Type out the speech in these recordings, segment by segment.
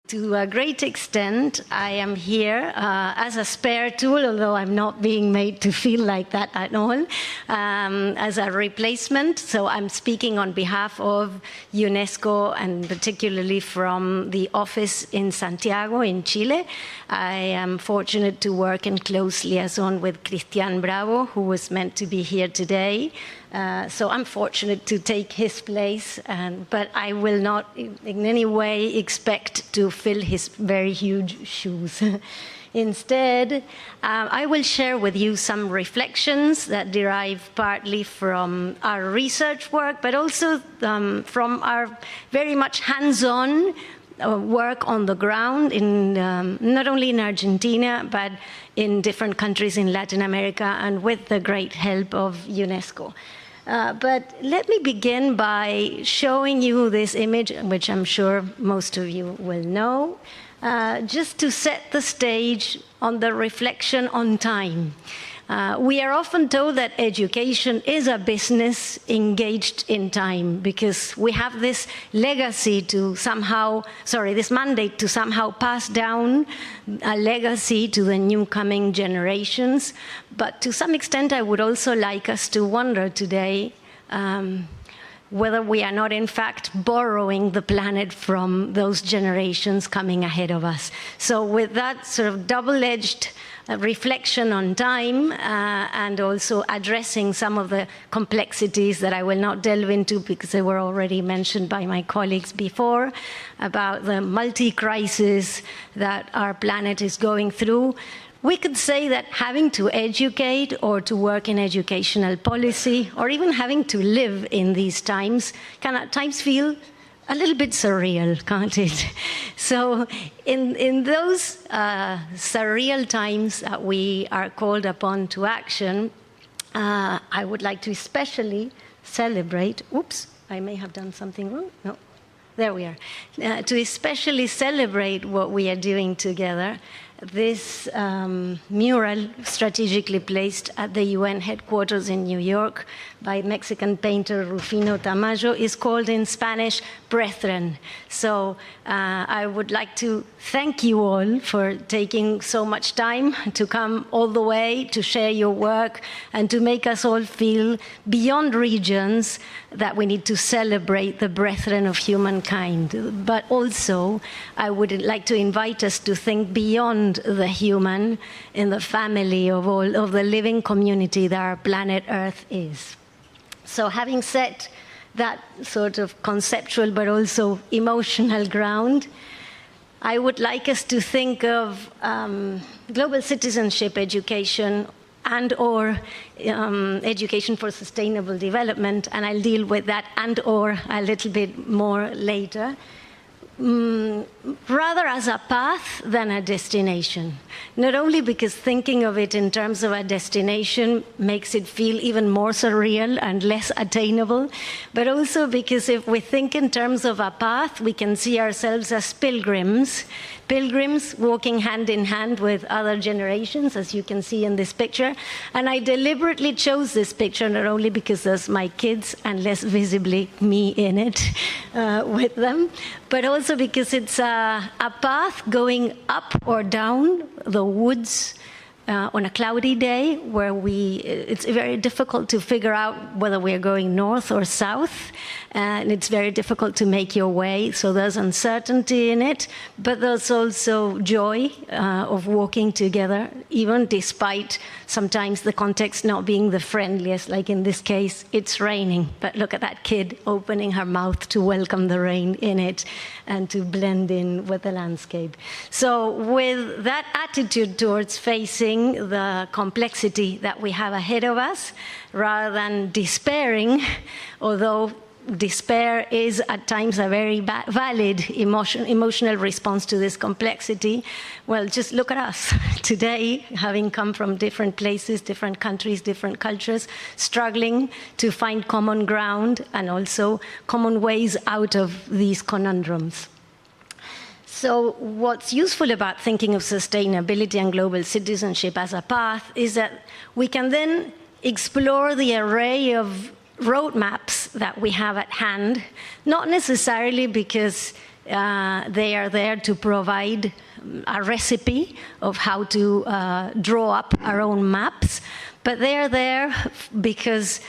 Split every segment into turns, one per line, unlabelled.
To a great extent, I am here as a spare tool, although I'm not being made to feel like that at all, as a replacement. So I'm speaking on behalf of UNESCO and particularly from the office in Santiago in Chile. I am fortunate to work in close liaison with Cristian Bravo, who was meant to be here today. So I'm fortunate to take his place, but I will not in any way expect to fill his very huge shoes. Instead, I will share with you some reflections that derive partly from our research work, but also from our very much hands-on work on the ground, in, not only in Argentina, but in different countries in Latin America, and with the great help of UNESCO. But let me begin by showing you this image, which I'm sure most of you will know, just to set the stage on the reflection on time. We are often told that education is a business engaged in time, because we have this legacy to somehow, this mandate to somehow pass down a legacy to the new coming generations. But to some extent, I would also like us to wonder today whether we are not, in fact, borrowing the planet from those generations coming ahead of us. So with that sort of double-edged reflection on time and also addressing some of the complexities that I will not delve into because they were already mentioned by my colleagues before about the multi-crisis that our planet is going through, we could say that having to educate or to work in educational policy or even having to live in these times can at times feel a little bit surreal, can't it? So in those surreal times that we are called upon to action, I would like to especially celebrate, oops, I may have done something wrong, no, there we are. To especially celebrate what we are doing together, this mural strategically placed at the UN headquarters in New York by Mexican painter Rufino Tamayo is called in Spanish, Brethren. So I would like to thank you all for taking so much time to come all the way to share your work and to make us all feel beyond regions that we need to celebrate the brethren of humankind. But also, I would like to invite us to think beyond the human in the family of all of the living community that our planet Earth is. So having set that sort of conceptual but also emotional ground, I would like us to think of global citizenship education and/or education for sustainable development, and I'll deal with that and/or a little bit more later. Rather as a path than a destination. Not only because thinking of it in terms of a destination makes it feel even more surreal and less attainable, but also because if we think in terms of a path, we can see ourselves as pilgrims walking hand in hand with other generations, as you can see in this picture. And I deliberately chose this picture not only because there's my kids and less visibly me in it with them, but also because it's a path going up or down the woods on a cloudy day where it's very difficult to figure out whether we're going north or south, and it's very difficult to make your way, so there's uncertainty in it, but there's also joy of walking together, even despite sometimes the context not being the friendliest, like in this case, it's raining, but look at that kid opening her mouth to welcome the rain in it and to blend in with the landscape. So with that attitude towards facing the complexity that we have ahead of us, rather than despairing, although despair is at times a very valid emotional response to this complexity. Well, just look at us today, having come from different places, different countries, different cultures, struggling to find common ground and also common ways out of these conundrums. So what's useful about thinking of sustainability and global citizenship as a path is that we can then explore the array of roadmaps that we have at hand, not necessarily because They are there to provide a recipe of how to draw up our own maps, but they are there because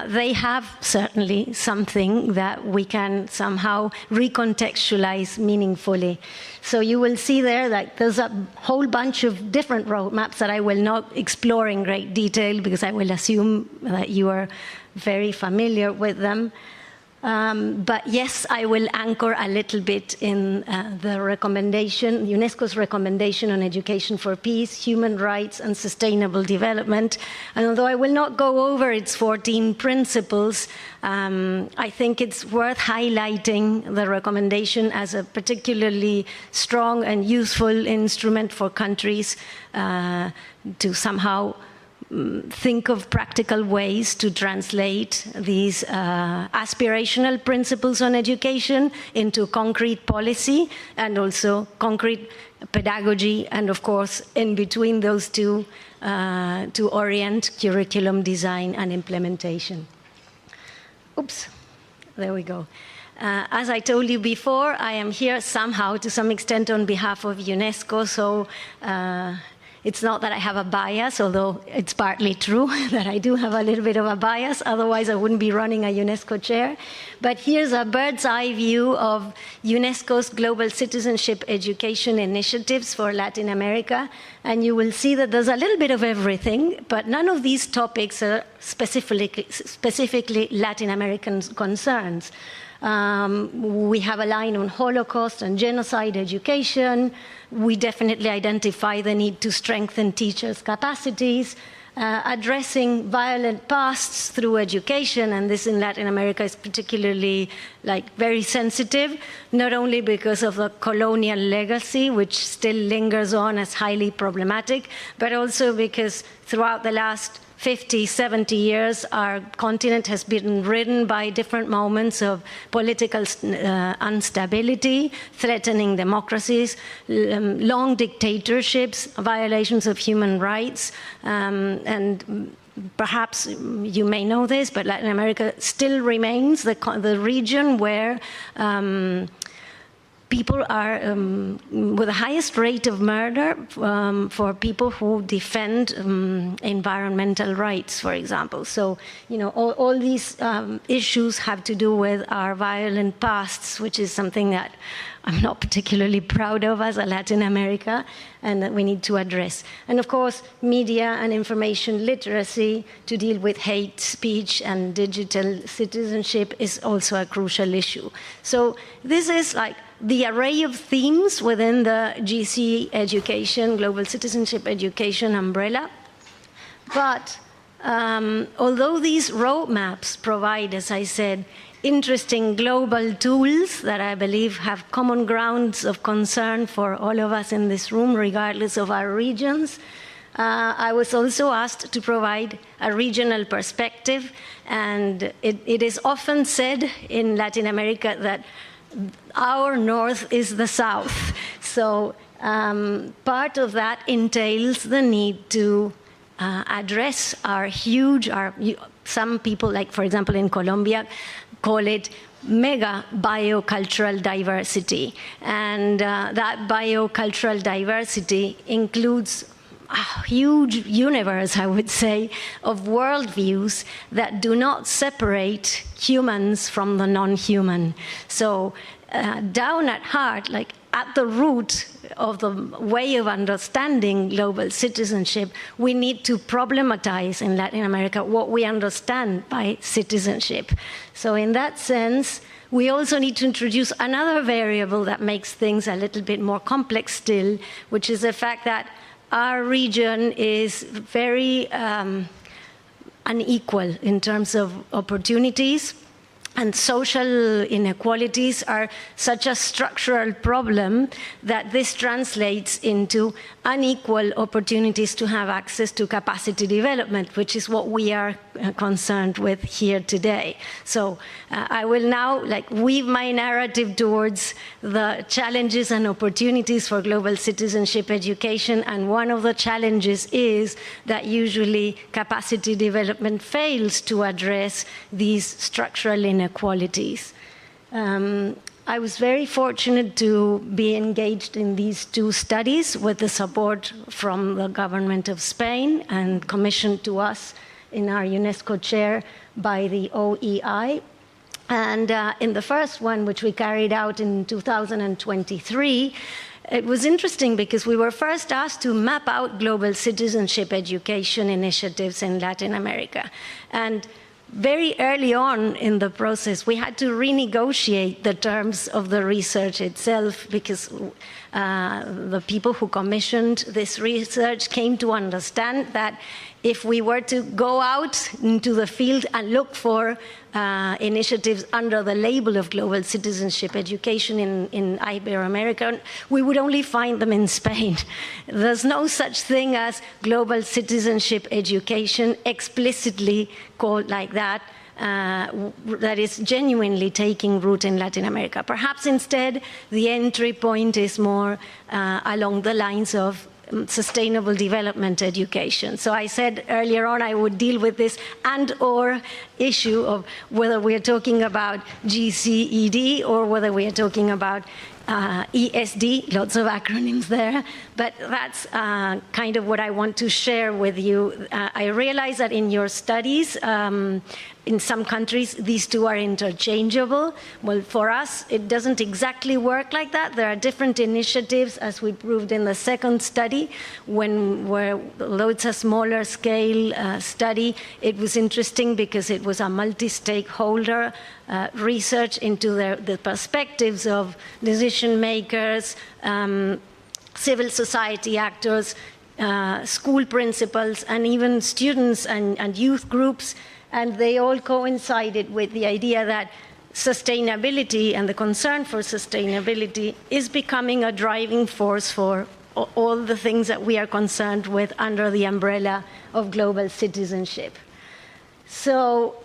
they have certainly something that we can somehow recontextualize meaningfully. So you will see there that there's a whole bunch of different roadmaps that I will not explore in great detail because I will assume that you are very familiar with them. But yes, I will anchor a little bit in the recommendation, UNESCO's recommendation on education for peace, human rights, and sustainable development. And although I will not go over its 14 principles, I think it's worth highlighting the recommendation as a particularly strong and useful instrument for countries to somehow think of practical ways to translate these aspirational principles on education into concrete policy and also concrete pedagogy, and of course, in between those two, to orient curriculum design and implementation. Oops, there we go. As I told you before, I am here somehow, to some extent, on behalf of UNESCO, so it's not that I have a bias, although it's partly true that I do have a little bit of a bias, otherwise I wouldn't be running a UNESCO chair. But here's a bird's eye view of UNESCO's Global Citizenship Education Initiatives for Latin America, and you will see that there's a little bit of everything, but none of these topics are specifically Latin American concerns. We have a line on Holocaust and genocide education. We definitely identify the need to strengthen teachers' capacities, addressing violent pasts through education, and this in Latin America is particularly very sensitive, not only because of the colonial legacy, which still lingers on as highly problematic, but also because throughout the last 50, 70 years, our continent has been ridden by different moments of political instability, threatening democracies, long dictatorships, violations of human rights, and perhaps you may know this, but Latin America still remains the region where people are with the highest rate of murder for people who defend environmental rights, for example. So, all these issues have to do with our violent pasts, which is something that I'm not particularly proud of as a Latin America, and that we need to address. And of course, media and information literacy to deal with hate speech and digital citizenship is also a crucial issue. So this is the array of themes within the GC education, global citizenship education umbrella. But although these roadmaps provide, as I said, interesting global tools that I believe have common grounds of concern for all of us in this room, regardless of our regions, I was also asked to provide a regional perspective. And it is often said in Latin America that our north is the south. So part of that entails the need to address our huge, some people, for example, in Colombia, call it mega biocultural diversity. And that biocultural diversity includes a huge universe, I would say, of worldviews that do not separate humans from the non-human. So down at heart, at the root of the way of understanding global citizenship, we need to problematize in Latin America what we understand by citizenship. So in that sense, we also need to introduce another variable that makes things a little bit more complex still, which is the fact that our region is very unequal in terms of opportunities. And social inequalities are such a structural problem that this translates into unequal opportunities to have access to capacity development, which is what we are concerned with here today. So I will now weave my narrative towards the challenges and opportunities for global citizenship education. And one of the challenges is that usually capacity development fails to address these structural inequalities. I was very fortunate to be engaged in these two studies with the support from the government of Spain and commissioned to us in our UNESCO chair by the OEI. And in the first one, which we carried out in 2023, it was interesting because we were first asked to map out global citizenship education initiatives in Latin America. And very early on in the process, we had to renegotiate the terms of the research itself because the people who commissioned this research came to understand that if we were to go out into the field and look for initiatives under the label of global citizenship education in Iberoamerica, we would only find them in Spain. There's no such thing as global citizenship education explicitly called like that, that is genuinely taking root in Latin America. Perhaps instead, the entry point is more along the lines of sustainable development education. So I said earlier on I would deal with this and/or issue of whether we are talking about GCED or whether we are talking about ESD, lots of acronyms there, but that's kind of what I want to share with you. I realize that in your studies, in some countries, these two are interchangeable. Well, for us, it doesn't exactly work like that. There are different initiatives, as we proved in the second study, although it's a smaller scale study, it was interesting because it was a multi-stakeholder research into the perspectives of decision makers, civil society actors, school principals, and even students and youth groups. And they all coincided with the idea that sustainability and the concern for sustainability is becoming a driving force for all the things that we are concerned with under the umbrella of global citizenship. So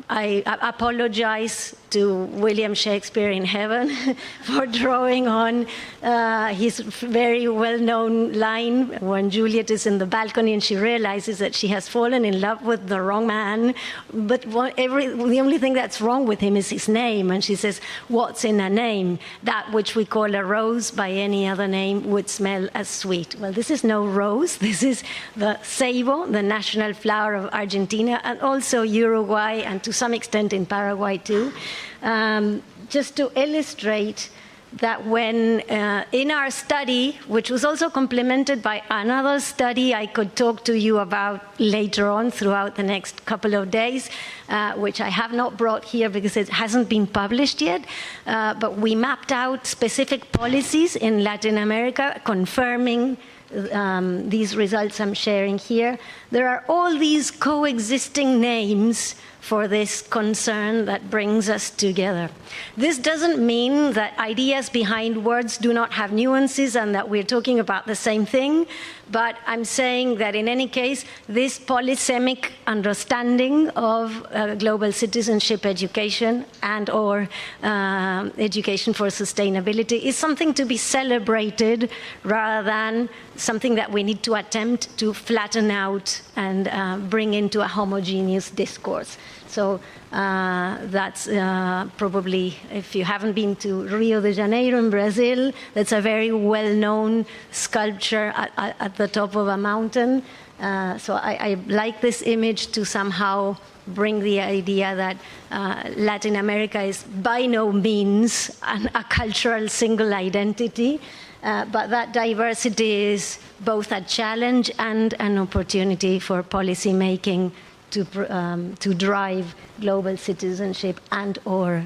I apologize to William Shakespeare in heaven for drawing on his very well-known line when Juliet is in the balcony and she realizes that she has fallen in love with the wrong man, but the only thing that's wrong with him is his name. And she says, what's in a name? That which we call a rose by any other name would smell as sweet. Well, this is no rose. This is the ceibo, the national flower of Argentina, and also Uruguay, and to some extent in Paraguay too. Just to illustrate that when in our study, which was also complemented by another study I could talk to you about later on throughout the next couple of days, which I have not brought here because it hasn't been published yet, but we mapped out specific policies in Latin America confirming these results I'm sharing here. There are all these coexisting names for this concern that brings us together. This doesn't mean that ideas behind words do not have nuances and that we're talking about the same thing, but I'm saying that in any case, this polysemic understanding of global citizenship education and/or education for sustainability is something to be celebrated rather than something that we need to attempt to flatten out and bring into a homogeneous discourse. So that's probably, if you haven't been to Rio de Janeiro in Brazil, that's a very well-known sculpture at the top of a mountain. So I like this image to somehow bring the idea that Latin America is by no means a cultural single identity, but that diversity is both a challenge and an opportunity for policy making to drive global citizenship and/or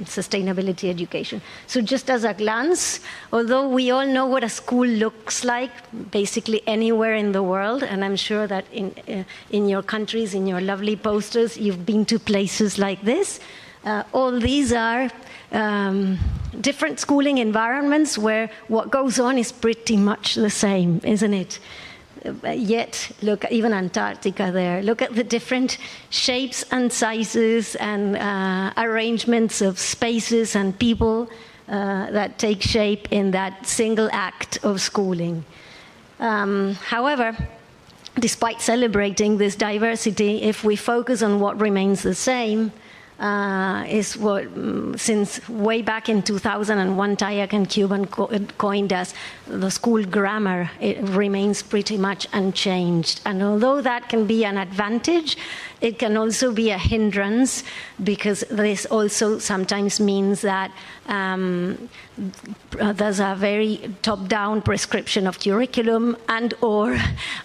sustainability education. So just as a glance, although we all know what a school looks like basically anywhere in the world, and I'm sure that in your countries, in your lovely posters, you've been to places like this, all these are different schooling environments where what goes on is pretty much the same, isn't it? Yet, look, even Antarctica there, look at the different shapes and sizes and arrangements of spaces and people that take shape in that single act of schooling. However, despite celebrating this diversity, if we focus on what remains the same, is what, since way back in 2001, Tayak and Cuban coined as the school grammar. It remains pretty much unchanged. And although that can be an advantage, it can also be a hindrance, because this also sometimes means that there's a very top-down prescription of curriculum and or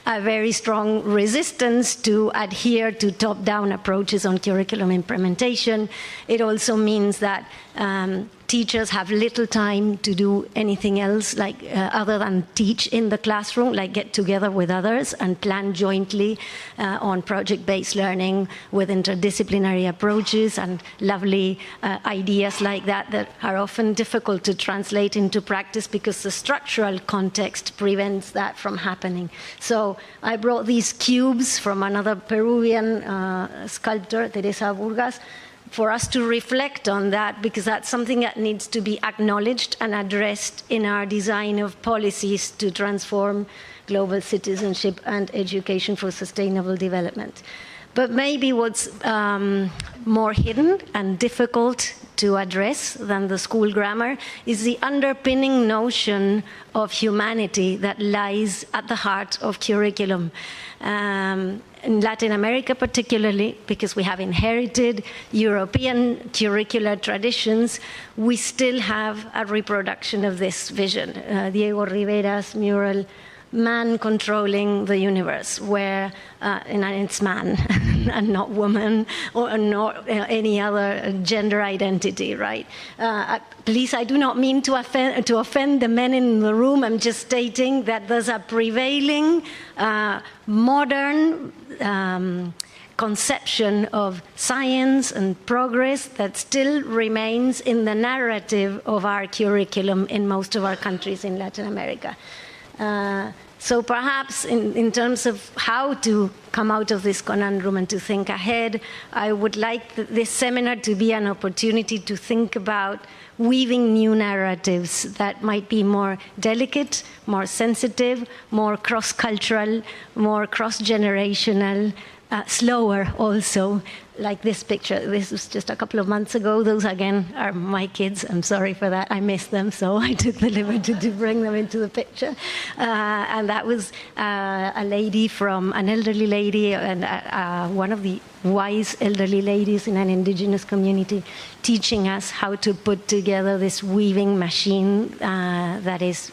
a very strong resistance to adhere to top-down approaches on curriculum implementation. It also means that teachers have little time to do anything else other than teach in the classroom, like get together with others and plan jointly on project-based learning with interdisciplinary approaches and lovely ideas like that that are often difficult to translate into practice because the structural context prevents that from happening. So I brought these cubes from another Peruvian sculptor, Teresa Burgas, for us to reflect on that, because that's something that needs to be acknowledged and addressed in our design of policies to transform global citizenship and education for sustainable development. But maybe what's more hidden and difficult to address than the school grammar is the underpinning notion of humanity that lies at the heart of curriculum. In Latin America particularly, because we have inherited European curricular traditions, we still have a reproduction of this vision. Diego Rivera's mural, Man Controlling the Universe, where and it's man and not woman or not any other gender identity, right? Please, I do not mean to offend the men in the room. I'm just stating that there's a prevailing modern conception of science and progress that still remains in the narrative of our curriculum in most of our countries in Latin America. So perhaps in terms of how to come out of this conundrum and to think ahead, I would like this seminar to be an opportunity to think about weaving new narratives that might be more delicate, more sensitive, more cross-cultural, more cross-generational, slower also, like this picture. This was just a couple of months ago. Those, again, are my kids. I'm sorry for that. I miss them, so I took the liberty to bring them into the picture. And that was a lady an elderly lady, and one of the wise elderly ladies in an indigenous community teaching us how to put together this weaving machine that is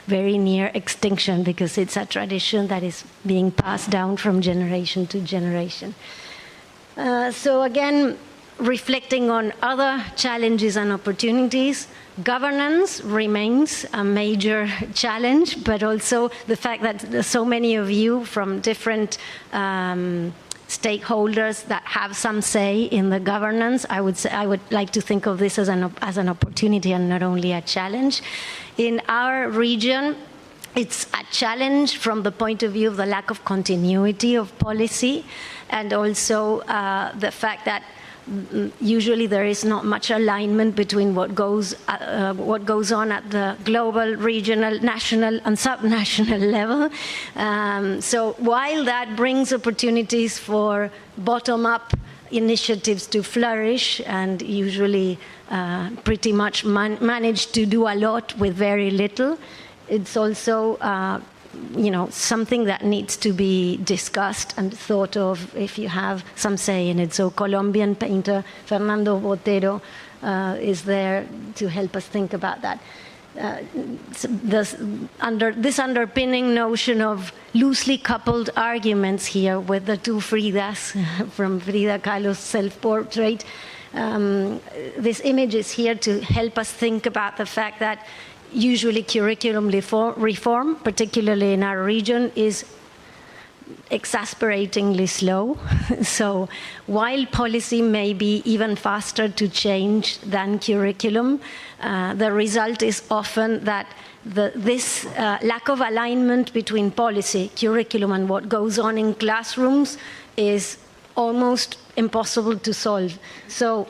very near extinction, because it's a tradition that is being passed down from generation to generation. So again, reflecting on other challenges and opportunities, governance remains a major challenge, but also the fact that so many of you from different stakeholders that have some say in the governance, I would like to think of this as an opportunity and not only a challenge. In our region, it's a challenge from the point of view of the lack of continuity of policy, and also the fact that usually there is not much alignment between what goes on at the global, regional, national, and subnational level. So while that brings opportunities for bottom-up initiatives to flourish and usually pretty much manage to do a lot with very little, it's also something that needs to be discussed and thought of if you have some say in it. So Colombian painter Fernando Botero is there to help us think about that. This underpinning notion of loosely coupled arguments here with the two Fridas from Frida Kahlo's self-portrait. This image is here to help us think about the fact that usually curriculum reform, particularly in our region, is exasperatingly slow. So while policy may be even faster to change than curriculum, the result is often that this lack of alignment between policy, curriculum, and what goes on in classrooms is almost impossible to solve. So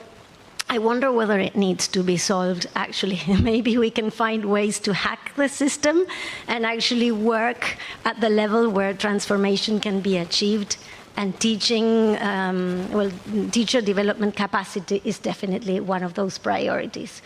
I wonder whether it needs to be solved, actually. Maybe we can find ways to hack the system and actually work at the level where transformation can be achieved and teaching, teacher development capacity is definitely one of those priorities.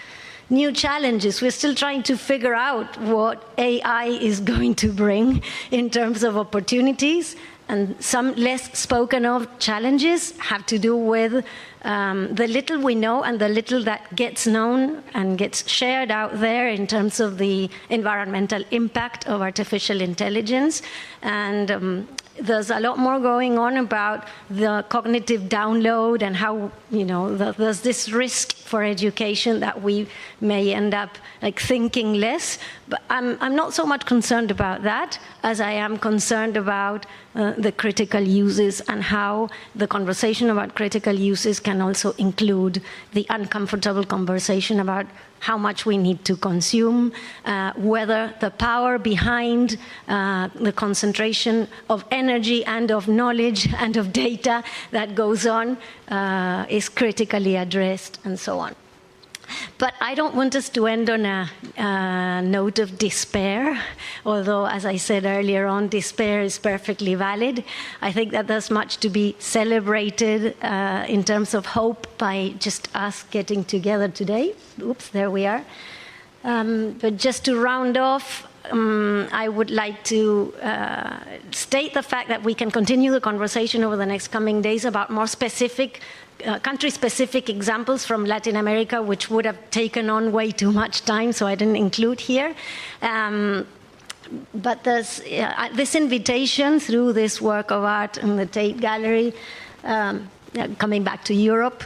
New challenges. We're still trying to figure out what AI is going to bring in terms of opportunities. And some less spoken of challenges have to do with the little we know and the little that gets known and gets shared out there in terms of the environmental impact of artificial intelligence. And there's a lot more going on about the cognitive download and how, there's this risk for education that we may end up thinking less. But I'm not so much concerned about that as I am concerned about the critical uses and how the conversation about critical uses can also include the uncomfortable conversation about how much we need to consume, whether the power behind the concentration of energy and of knowledge and of data that goes on is critically addressed, and so on. But I don't want us to end on a note of despair, although, as I said earlier on, despair is perfectly valid. I think that there's much to be celebrated in terms of hope by just us getting together today. Oops, there we are. But just to round off, I would like to state the fact that we can continue the conversation over the next coming days about more specific country-specific examples from Latin America, which would have taken on way too much time, so I didn't include here. But there's this invitation through this work of art in the Tate Gallery, coming back to Europe,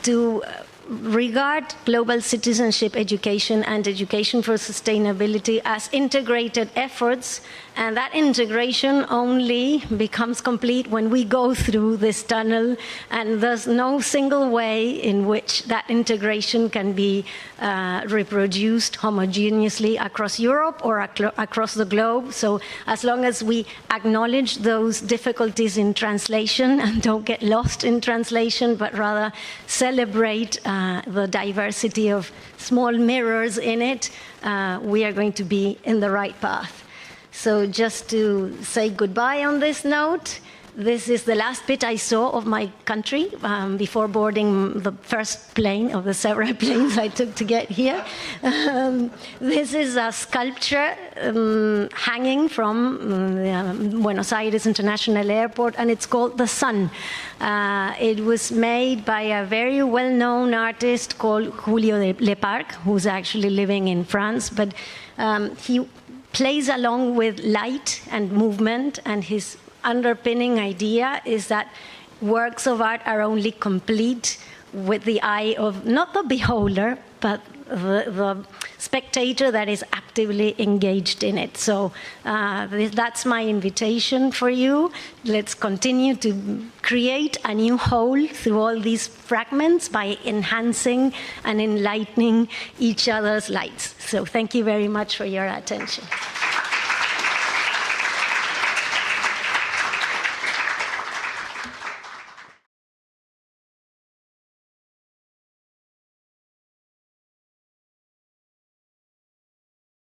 to regard global citizenship education and education for sustainability as integrated efforts, and that integration only becomes complete when we go through this tunnel, and there's no single way in which that integration can be reproduced homogeneously across Europe or across the globe. So as long as we acknowledge those difficulties in translation and don't get lost in translation, but rather celebrate the diversity of small mirrors in it, we are going to be in the right path. So just to say goodbye on this note, this is the last bit I saw of my country before boarding the first plane of the several planes I took to get here. This is a sculpture hanging from Buenos Aires International Airport, and it's called The Sun. It was made by a very well-known artist called Julio Leparc, who's actually living in France, but he plays along with light and movement, and his underpinning idea is that works of art are only complete with the eye of not the beholder, but the spectator that is actively engaged in it. So that's my invitation for you. Let's continue to create a new whole through all these fragments by enhancing and enlightening each other's lights. So thank you very much for your attention.